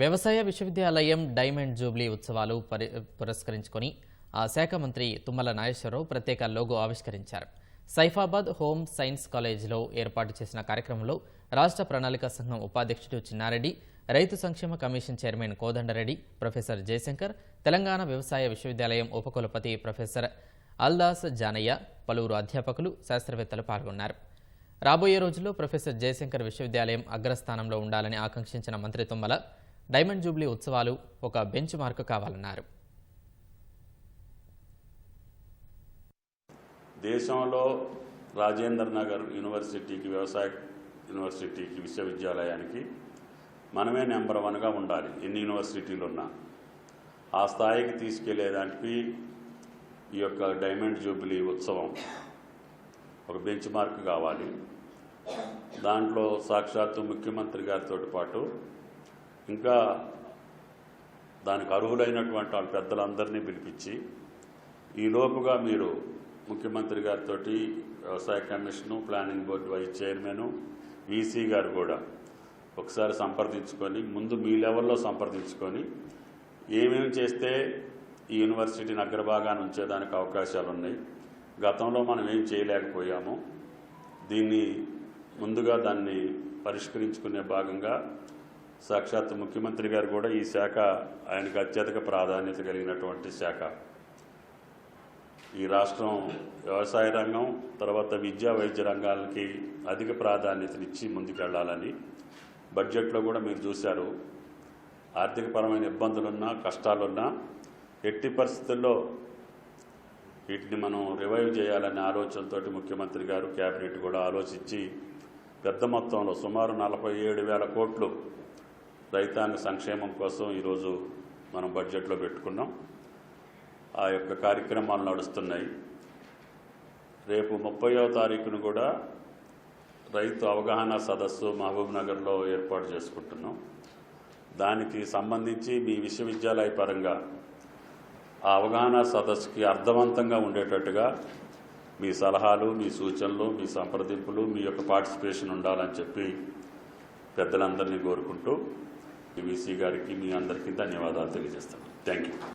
వ్యవసాయ విశ్వవిద్యాలయం diamond Jubilee ఉత్సవాలు పురస్కరించుకొని ఆ శాఖ మంత్రి తుమ్మల నాగేశ్వరరావు ప్రత్యేక లోగో ఆవిష్కరించారు. సైఫాబాద్ హోమ్ సైన్స్ కాలేజీలో ఏర్పాటు చేసిన కార్యక్రమంలో రాష్ట్ర ప్రణాళిక సంఘం ఉపాధ్యక్షుడు చిన్నారెడ్డి, రైతు సంక్షేమ commission chairman Kodandareddy, professor Jayashankar, Telangana వ్యవసాయ విశ్వవిద్యాలయం ఉపకులపతి ప్రొఫెసర్ అల్దాస్ జానయ్య, పలువురు అధ్యాపకులు, శాస్త్రవేత్తలు పాల్గొన్నారు. రాబోయే రోజుల్లో ప్రొఫెసర్ జయశంకర్ విశ్వవిద్యాలయం అగ్రస్థానంలో ఉండాలని ఆకాంక్షించిన మంత్రి తుమ్మల డైమండ్ జూబ్లీ ఉత్సవాలు ఒక బెంచ్ మార్క్ కావాలన్నారు. దేశంలో రాజేంద్ర నగర్ యూనివర్సిటీకి, వ్యవసాయ యూనివర్సిటీకి, విశ్వవిద్యాలయానికి మనమే నెంబర్ 1గా ఉండాలి. ఎన్ని యూనివర్సిటీలు ఉన్నా ఆ స్థాయికి తీసుకెళ్లేదానికి ఈ యొక్క డైమండ్ జూబ్లీ ఉత్సవం ఒక బెంచ్ మార్క్ కావాలి. దాంట్లో సాక్షాత్తు ముఖ్యమంత్రి గారితో పాటు ఇంకా దానికి అర్హులైనటువంటి వాళ్ళ పెద్దలందరినీ పిలిపించి ఈలోపుగా మీరు ముఖ్యమంత్రి గారితో, వ్యవసాయ commission, planning board vice chairman, VC గారు కూడా ఒకసారి సంప్రదించుకొని, ముందు మీ లెవెల్లో సంప్రదించుకొని ఏమేమి చేస్తే ఈ యూనివర్సిటీని అగ్రభాగాన్ని ఉంచేదానికి అవకాశాలు ఉన్నాయి, గతంలో మనం ఏం చేయలేకపోయాము, దీన్ని ముందుగా దాన్ని పరిష్కరించుకునే భాగంగా సాక్షాత్ ముఖ్యమంత్రి గారు కూడా ఈ శాఖ ఆయనకు అత్యధిక ప్రాధాన్యత కలిగినటువంటి శాఖ. ఈ రాష్ట్రం వ్యవసాయ రంగం తర్వాత విద్యా వైద్య రంగాలకి అధిక ప్రాధాన్యతనిచ్చి ముందుకెళ్లాలని బడ్జెట్లో కూడా మీరు చూశారు. ఆర్థికపరమైన ఇబ్బందులున్నా, కష్టాలున్నా ఎట్టి పరిస్థితుల్లో వీటిని మనం రివైవ్ చేయాలనే ఆలోచనతో ముఖ్యమంత్రి గారు, క్యాబినెట్ కూడా ఆలోచించి పెద్ద మొత్తంలో సుమారు 47,000 కోట్లు రైతాంగ సంక్షేమం కోసం ఈరోజు మనం బడ్జెట్లో పెట్టుకున్నాం. ఆ యొక్క కార్యక్రమాలు నడుస్తున్నాయి. రేపు 30వ తారీఖును కూడా రైతు అవగాహన సదస్సు మహబూబ్నగర్లో ఏర్పాటు చేసుకుంటున్నాం. దానికి సంబంధించి మీ విశ్వవిద్యాలయ పరంగా ఆ అవగాహన సదస్సుకి అర్థవంతంగా ఉండేటట్టుగా మీ సలహాలు, మీ సూచనలు, మీ సంప్రదింపులు, మీ యొక్క పార్టిసిపేషన్ ఉండాలని చెప్పి పెద్దలందరినీ కోరుకుంటూ వీసీ గారికి, మీ అందరికీ ధన్యవాదాలు తెలియజేస్తాను. Thank you.